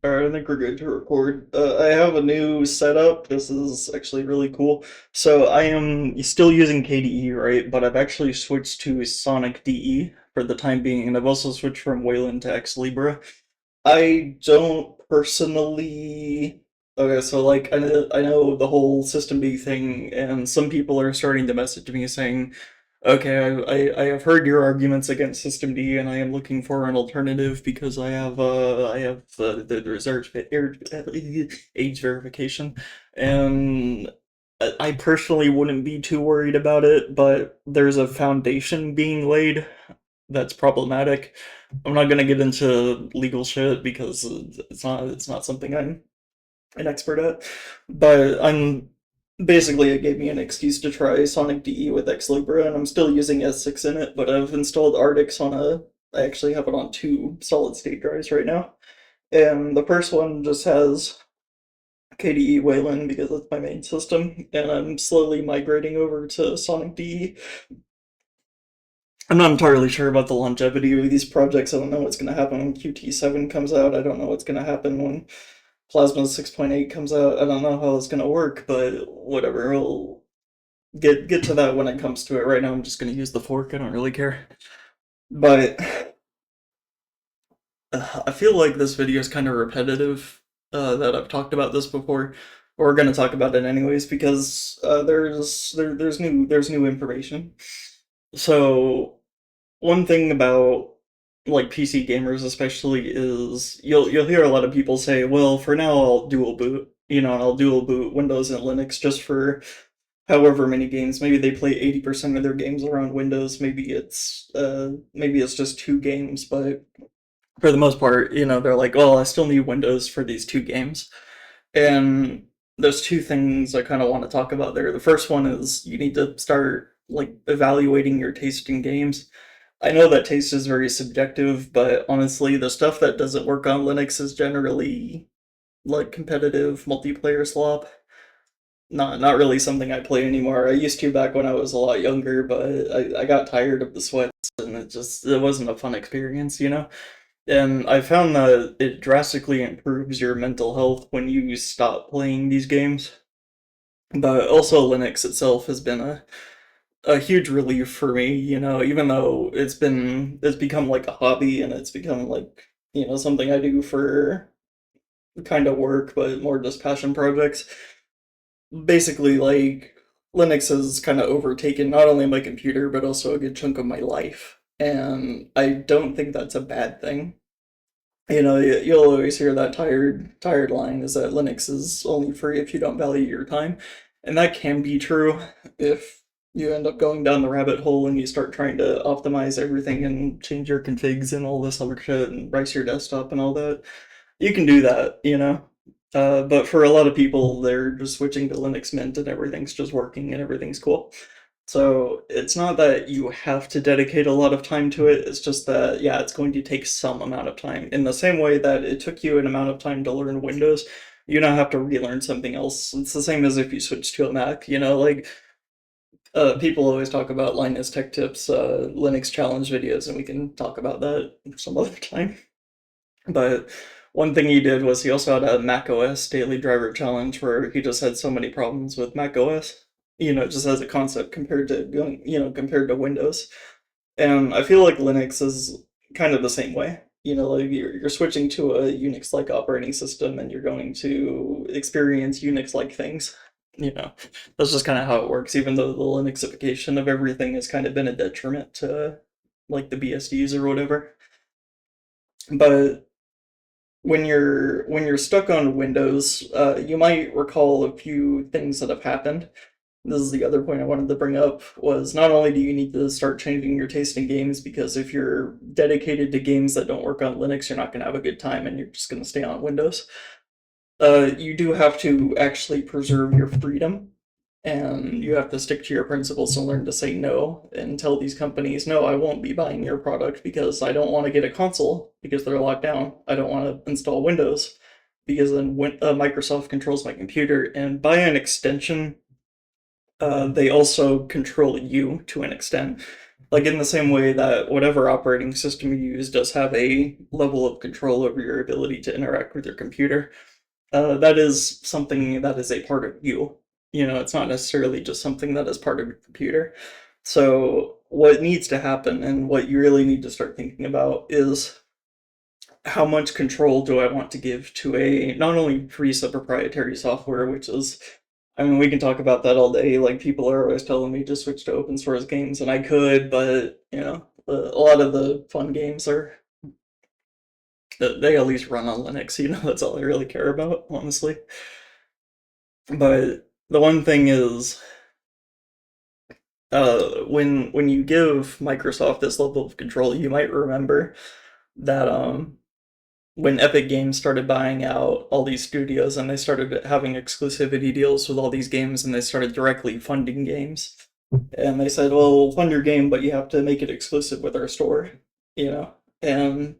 Alright, I think we're good to record. I have a new setup. This is actually really cool. So I am still using KDE, right? But I've actually switched to sonicde for the time being, and I've also switched from Wayland to xlibre. I don't personally. Okay, so like I know the whole system B thing, and some people are starting to message me saying, "Okay, I have heard your arguments against System D, and I am looking for an alternative because I have the reserve age verification, and I personally wouldn't be too worried about it, but there's a foundation being laid that's problematic. I'm not gonna get into legal shit because it's not something I'm an expert at, but I'm basically it gave me an excuse to try Sonic DE with xlibre, and I'm still using S6 in it, but I've installed Artix on a. I actually have it on two solid state drives right now, and the first one just has KDE Wayland because that's my main system, and I'm slowly migrating over to Sonic DE. I'm not entirely sure about the longevity of these projects. I don't know what's going to happen when Qt7 comes out. I don't know what's going to happen when Plasma 6.8 comes out. I don't know how it's going to work, but whatever. We'll get to that when it comes to it. Right now, I'm just going to use the fork. I don't really care. But I feel like this video is kind of repetitive. That I've talked about this before. We're going to talk about it anyways because there's new information. So one thing about like PC gamers especially is you'll hear a lot of people say, "Well, for now I'll dual boot, and I'll dual boot Windows and Linux just for however many games. Maybe they play 80% of their games around Windows. Maybe it's just two games, but for the most part, they're like, "Well, I still need Windows for these two games." And there's two things I kind of want to talk about there. The first one is you need to start like evaluating your taste in games. I know that taste is very subjective, but honestly, the stuff that doesn't work on Linux is generally like competitive multiplayer slop. Not really something I play anymore. I used to back when I was a lot younger, but I got tired of the sweats and it wasn't a fun experience. And I found that it drastically improves your mental health when you stop playing these games. But also Linux itself has been a huge relief for me, even though it's become like a hobby and it's become like, something I do for kind of work, but more just passion projects. Basically, like Linux has kind of overtaken not only my computer, but also a good chunk of my life. And I don't think that's a bad thing. You'll always hear that tired line is that Linux is only free if you don't value your time. And that can be true if you end up going down the rabbit hole and you start trying to optimize everything and change your configs and all this other shit and rice your desktop and all that. You can do that. But for a lot of people, they're just switching to Linux Mint and everything's just working and everything's cool. So it's not that you have to dedicate a lot of time to it, it's just that, yeah, it's going to take some amount of time. In the same way that it took you an amount of time to learn Windows, you now have to relearn something else. It's the same as if you switch to a Mac, like people always talk about Linus Tech Tips, Linux challenge videos, and we can talk about that some other time. But one thing he did was he also had a Mac OS daily driver challenge where he just had so many problems with Mac OS, just as a concept compared to Windows. And I feel like Linux is kind of the same way. Like you're switching to a Unix-like operating system and you're going to experience Unix-like things. That's just kind of how it works, even though the Linuxification of everything has kind of been a detriment to like the BSDs or whatever. But when you're stuck on Windows, you might recall a few things that have happened. This is the other point I wanted to bring up, was not only do you need to start changing your taste in games, because if you're dedicated to games that don't work on Linux, you're not going to have a good time and you're just going to stay on Windows. You do have to actually preserve your freedom, and you have to stick to your principles and learn to say no and tell these companies, no, I won't be buying your product because I don't want to get a console because they're locked down. I don't want to install Windows because then Microsoft controls my computer, and by an extension, they also control you to an extent. Like in the same way that whatever operating system you use does have a level of control over your ability to interact with your computer. That is something that is a part of you. You know, it's not necessarily just something that is part of your computer. So, what needs to happen and what you really need to start thinking about is how much control do I want to give to a not only piece of proprietary software, which is, I mean, we can talk about that all day. Like, people are always telling me to switch to open source games, and I could, but, you know, a lot of the fun games are, they at least run on Linux, you know, that's all I really care about, honestly. But the one thing is, when you give Microsoft this level of control, you might remember that when Epic Games started buying out all these studios and they started having exclusivity deals with all these games and they started directly funding games. And they said, well, we'll fund your game, but you have to make it exclusive with our store, you know? And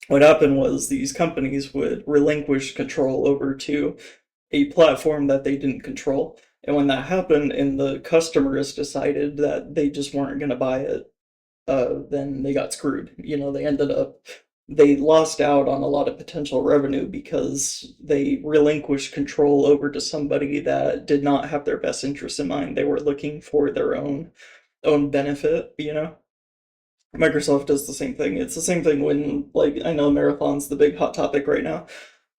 what happened was these companies would relinquish control over to a platform that they didn't control. And when that happened and the customers decided that they just weren't going to buy it, then they got screwed. You know, they lost out on a lot of potential revenue because they relinquished control over to somebody that did not have their best interests in mind. They were looking for their own benefit, you know? Microsoft does the same thing. It's the same thing when, like, I know Marathon's the big hot topic right now,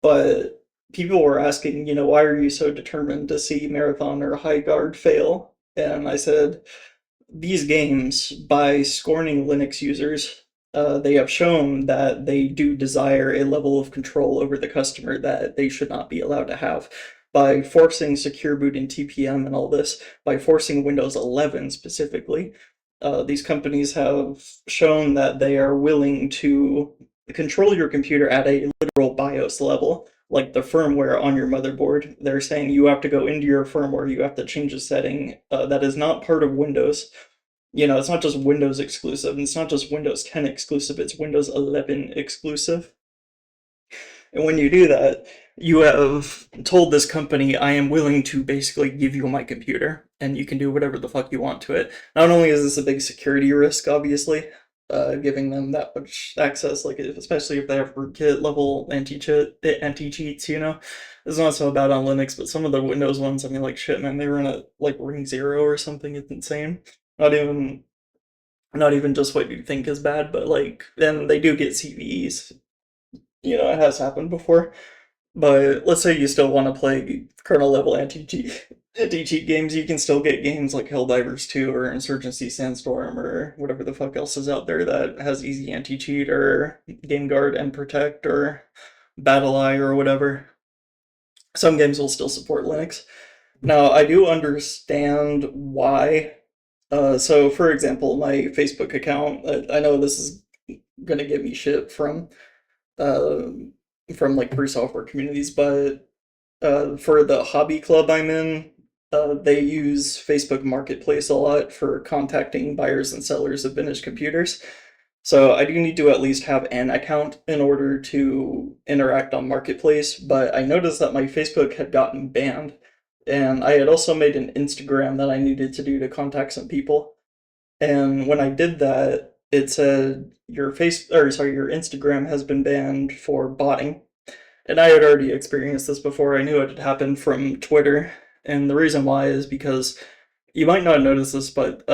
but people were asking, you know, why are you so determined to see Marathon or High Guard fail? And I said, these games, by scorning Linux users, they have shown that they do desire a level of control over the customer that they should not be allowed to have. By forcing secure boot and TPM and all this, by forcing Windows 11 specifically, these companies have shown that they are willing to control your computer at a literal BIOS level, like the firmware on your motherboard. They're saying you have to go into your firmware, you have to change a setting that is not part of Windows. You know, it's not just Windows exclusive, and it's not just Windows 10 exclusive, it's Windows 11 exclusive. And when you do that, you have told this company, I am willing to basically give you my computer, and you can do whatever the fuck you want to it. Not only is this a big security risk, obviously, giving them that much access, like especially if they have rootkit level anti cheats, you know. It's not so bad on Linux, but some of the Windows ones, I mean, like shit, man, they run at like ring 0 or something. It's insane. Not even not even just what you think is bad, but like, and they do get CVEs. You know, it has happened before. But let's say you still want to play kernel level anti-cheat games, you can still get games like Helldivers 2 or Insurgency Sandstorm or whatever the fuck else is out there that has easy anti-cheat, or GameGuard and Protect or BattleEye or whatever. Some games will still support Linux. Now, I do understand why. So, for example, my Facebook account, I know this is gonna get me shit uh, from like free software communities, but for the hobby club I'm in, they use Facebook Marketplace a lot for contacting buyers and sellers of vintage computers. So I do need to at least have an account in order to interact on Marketplace, but I noticed that my Facebook had gotten banned, and I had also made an Instagram that I needed to do to contact some people. And when I did that, it said your Instagram has been banned for botting. And I had already experienced this before. I knew it had happened from Twitter. And the reason why is because you might not notice this, but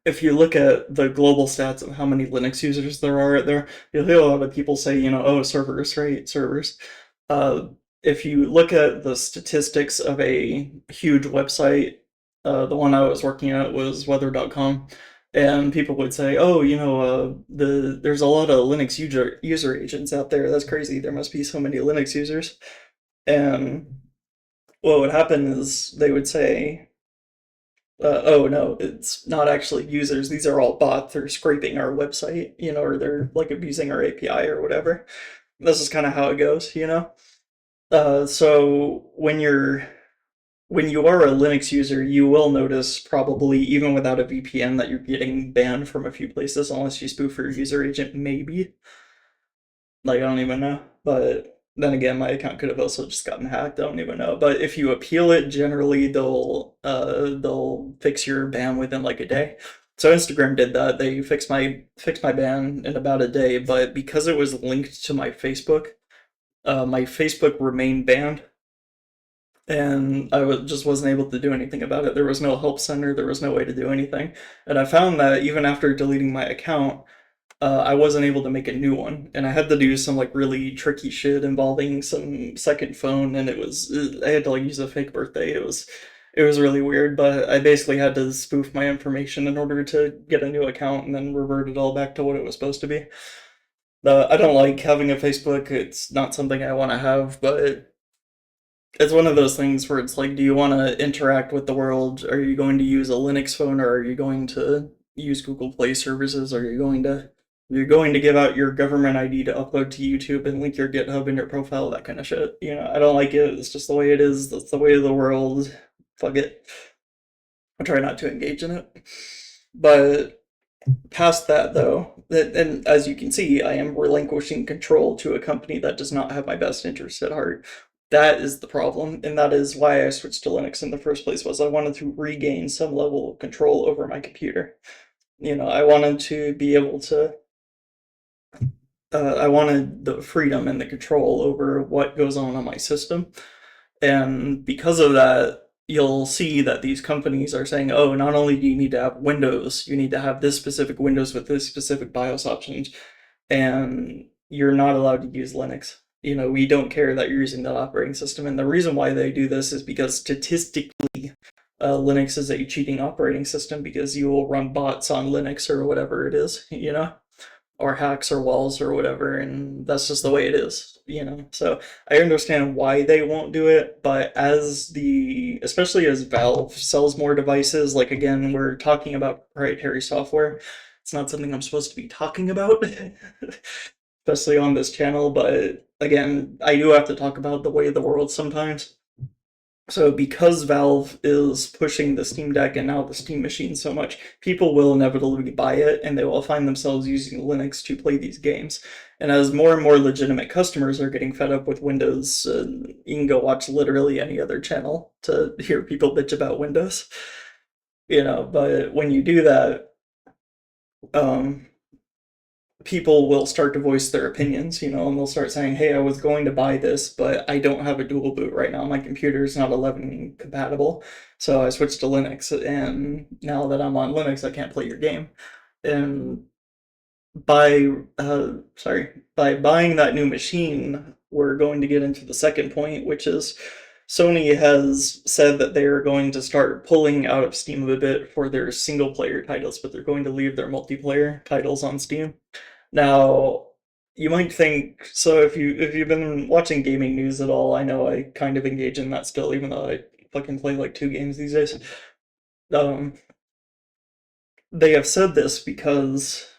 if you look at the global stats of how many Linux users there are out there, you'll hear a lot of people say, you know, oh, servers, right? Servers. Uh, if you look at the statistics of a huge website, the one I was working at was weather.com, and people would say, oh, you know, there's a lot of Linux user agents out there. That's crazy. There must be so many Linux users. And what would happen is they would say, oh no, it's not actually users. These are all bots. They're scraping our website, you know, or they're like abusing our API or whatever. This is kind of how it goes, you know. So when you are a Linux user, you will notice probably even without a VPN that you're getting banned from a few places unless you spoof your user agent. Maybe, like, I don't even know. But then again, my account could have also just gotten hacked. I don't even know. But if you appeal it, generally they'll fix your ban within like a day. So Instagram did that. They fixed my ban in about a day, but because it was linked to my Facebook remained banned, and just wasn't able to do anything about it. There was no help center. There was no way to do anything, and I found that even after deleting my account, I wasn't able to make a new one, and I had to do some like really tricky shit involving some second phone, and I had to like use a fake birthday. It was really weird, but I basically had to spoof my information in order to get a new account, and then revert it all back to what it was supposed to be. I don't like having a Facebook. It's not something I want to have, but it's one of those things where it's like, do you want to interact with the world? Are you going to use a Linux phone, or are you going to use Google Play services? You're going to give out your government ID to upload to YouTube and link your GitHub in your profile, that kind of shit. I don't like it. It's just the way it is. That's the way of the world. Fuck it. I try not to engage in it. But past that, though, and as you can see, I am relinquishing control to a company that does not have my best interests at heart. That is the problem, and that is why I switched to Linux in the first place, was I wanted to regain some level of control over my computer. I wanted to be able to, I wanted the freedom and the control over what goes on my system. And because of that, you'll see that these companies are saying, oh, not only do you need to have Windows, you need to have this specific Windows with this specific BIOS options, and you're not allowed to use Linux. We don't care that you're using that operating system. And the reason why they do this is because statistically, Linux is a cheating operating system, because you will run bots on Linux or whatever it is, or hacks or walls or whatever, and that's just the way it is. So I understand why they won't do it, but especially as Valve sells more devices, like, again, we're talking about proprietary software. It's not something I'm supposed to be talking about, especially on this channel, but again, I do have to talk about the way of the world sometimes. So because Valve is pushing the Steam Deck and now the Steam Machine so much, people will inevitably buy it, and they will find themselves using Linux to play these games. And as more and more legitimate customers are getting fed up with Windows, you can go watch literally any other channel to hear people bitch about Windows. But when you do that, um, people will start to voice their opinions, and they'll start saying, hey, I was going to buy this, but I don't have a dual boot right now. My computer is not 11 compatible. So I switched to Linux, and now that I'm on Linux, I can't play your game. And by, by buying that new machine, we're going to get into the second point, which is Sony has said that they are going to start pulling out of Steam a bit for their single player titles, but they're going to leave their multiplayer titles on Steam. Now, you might think, so if you've been watching gaming news at all, I know I kind of engage in that still, even though I fucking play like 2 games these days. Um, they have said this because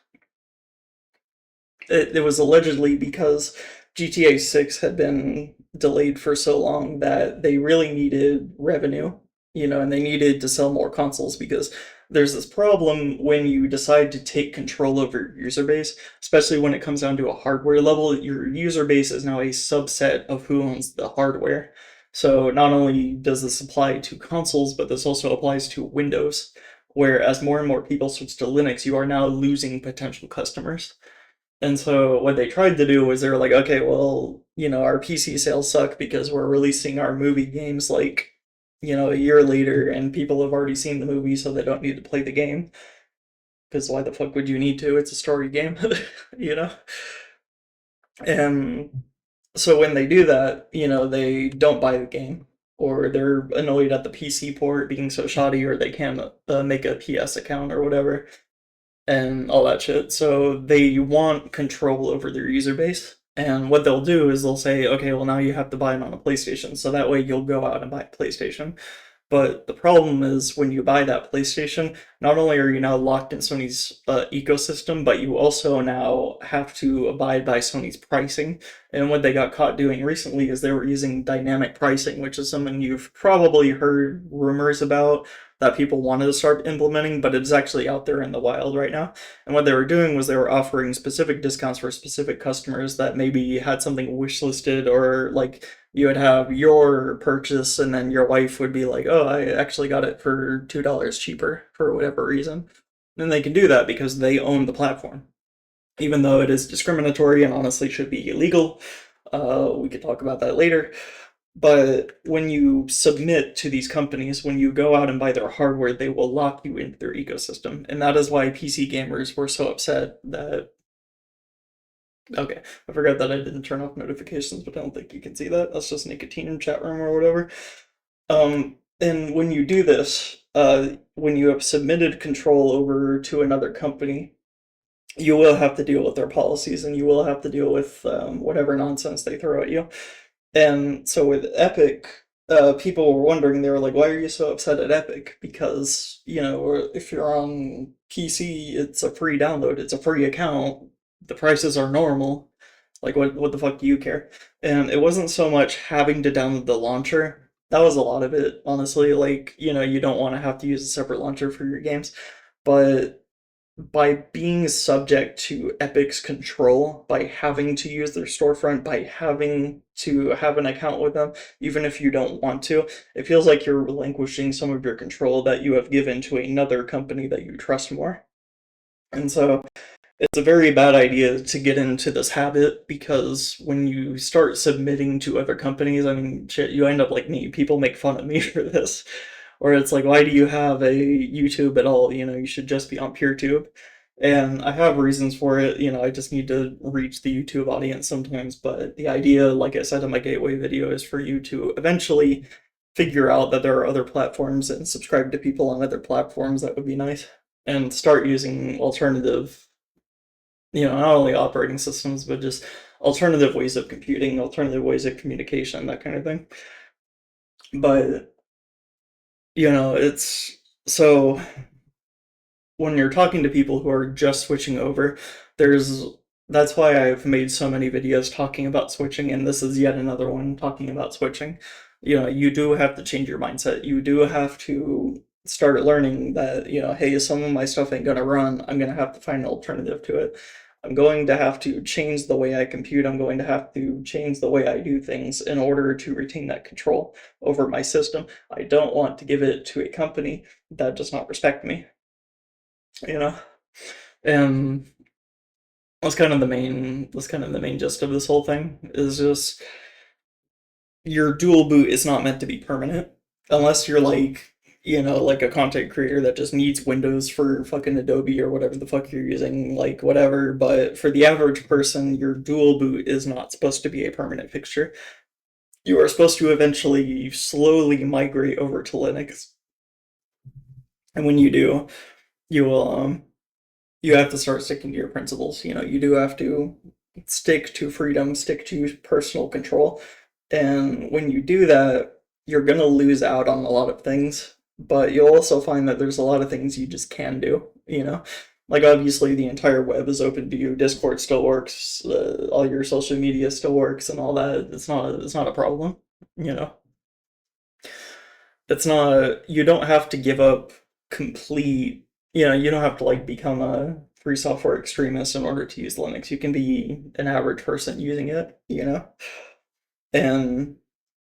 it was allegedly because GTA 6 had been delayed for so long that they really needed revenue, and they needed to sell more consoles, because there's this problem when you decide to take control over your user base, especially when it comes down to a hardware level. Your user base is now a subset of who owns the hardware. So not only does this apply to consoles, but this also applies to Windows, where as more and more people switch to Linux, you are now losing potential customers. And so what they tried to do was they were like, okay, well, our PC sales suck because we're releasing our movie games like, a year later, and people have already seen the movie, so they don't need to play the game. Because why the fuck would you need to? It's a story game, you know? And so when they do that, they don't buy the game, or they're annoyed at the PC port being so shoddy, or they can't make a PS account or whatever, and all that shit. So they want control over their user base. And what they'll do is they'll say, okay, well, now you have to buy it on a PlayStation. So that way you'll go out and buy a PlayStation. But the problem is when you buy that PlayStation, not only are you now locked in Sony's ecosystem, but you also now have to abide by Sony's pricing. And what they got caught doing recently is they were using dynamic pricing, which is something you've probably heard rumors about that people wanted to start implementing, but it's actually out there in the wild right now. And what they were doing was they were offering specific discounts for specific customers that maybe had something wishlisted, or like you would have your purchase and then your wife would be like, oh, I actually got it for $2 cheaper for whatever reason. And they can do that because they own the platform, even though it is discriminatory and honestly should be illegal. We could talk about that later. But when you submit to these companies, when you go out and buy their hardware, they will lock you into their ecosystem. And that is why PC gamers were so upset that. Okay, I forgot that I didn't turn off notifications, but I don't think you can see that. That's just nicotine in chat room or whatever. And when you do this, when you have submitted control over to another company, you will have to deal with their policies and you will have to deal with whatever nonsense they throw at you. And so with Epic, people were wondering, they were like, why are you so upset at Epic? Because, if you're on PC, it's a free download, it's a free account, the prices are normal. Like, what the fuck do you care? And it wasn't so much having to download the launcher. That was a lot of it, honestly. Like, you don't want to have to use a separate launcher for your games. But by being subject to Epic's control, by having to use their storefront, by having to have an account with them, even if you don't want to, it feels like you're relinquishing some of your control that you have given to another company that you trust more. And so it's a very bad idea to get into this habit because when you start submitting to other companies, I mean, shit, you end up like me. People make fun of me for this. Or it's like, why do you have a YouTube at all? You should just be on PeerTube. And I have reasons for it. I just need to reach the YouTube audience sometimes. But the idea, like I said in my gateway video, is for you to eventually figure out that there are other platforms and subscribe to people on other platforms. That would be nice. And start using alternative, not only operating systems, but just alternative ways of computing, alternative ways of communication, that kind of thing. But, it's so when you're talking to people who are just switching over, there's that's why I've made so many videos talking about switching, and this is yet another one talking about switching. You do have to change your mindset. You do have to start learning that, hey, some of my stuff ain't gonna run. I'm gonna have to find an alternative to it. I'm going to have to change the way I compute. I'm going to have to change the way I do things in order to retain that control over my system. I don't want to give it to a company that does not respect me, you know? And that's kind of the main gist of this whole thing is just your dual boot is not meant to be permanent unless you're like like a content creator that just needs Windows for fucking Adobe or whatever the fuck you're using, like whatever. But for the average person, your dual boot is not supposed to be a permanent fixture. You are supposed to eventually slowly migrate over to Linux, and when you do, you will you have to start sticking to your principles. You do have to stick to freedom, stick to personal control. And when you do that, you're going to lose out on a lot of things, but you'll also find that there's a lot of things you just can do. Like obviously the entire web is open to you. Discord still works, all your social media still works and all that. It's not a problem, you know. It's not you don't have to give up complete, you don't have to like become a free software extremist in order to use Linux. You can be an average person using it. And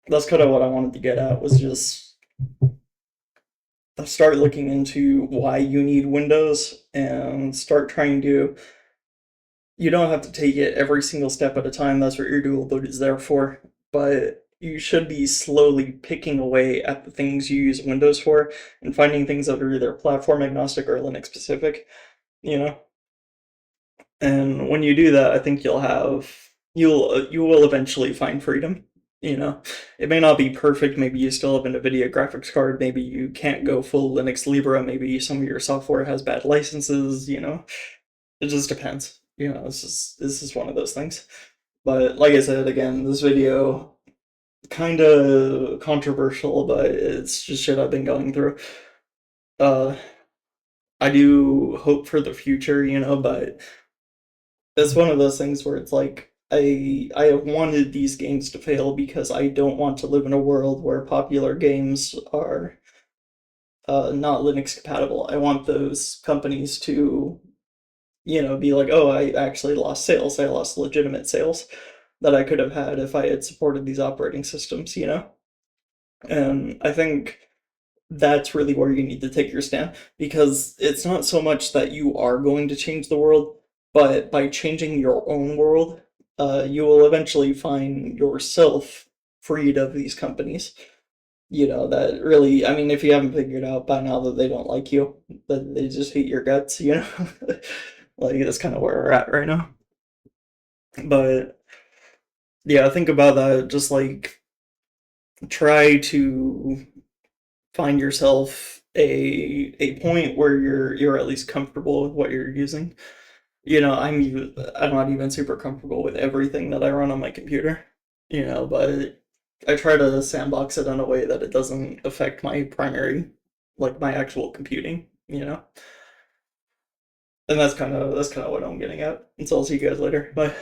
that's kind of what I wanted to get at was just start looking into why you need Windows and start trying to. You don't have to take it every single step at a time. That's what your dual boot is there for. But you should be slowly picking away at the things you use Windows for and finding things that are either platform agnostic or Linux specific, you know? And when you do that, I think you will eventually find freedom. It may not be perfect. Maybe you still have an NVIDIA graphics card. Maybe you can't go full Linux Libre. Maybe some of your software has bad licenses. It just depends. This is one of those things. But like I said, again, this video kind of controversial, but it's just shit I've been going through. Uh, I do hope for the future, but it's one of those things where it's like I have wanted these games to fail because I don't want to live in a world where popular games are not Linux compatible. I want those companies to, be like, oh, I actually lost sales. I lost legitimate sales that I could have had if I had supported these operating systems. And I think that's really where you need to take your stand, because it's not so much that you are going to change the world, but by changing your own world, you will eventually find yourself freed of these companies. You know, that really, I mean, if you haven't figured out by now that they don't like you, that they just hate your guts, you know? Like, that's kind of where we're at right now. But yeah, think about that. Just like try to find yourself a point where you're at least comfortable with what you're using. You know, I'm not even super comfortable with everything that I run on my computer. You know, but I try to sandbox it in a way that it doesn't affect my primary, like my actual computing. You know, and that's kind of what I'm getting at. And so I'll see you guys later. Bye.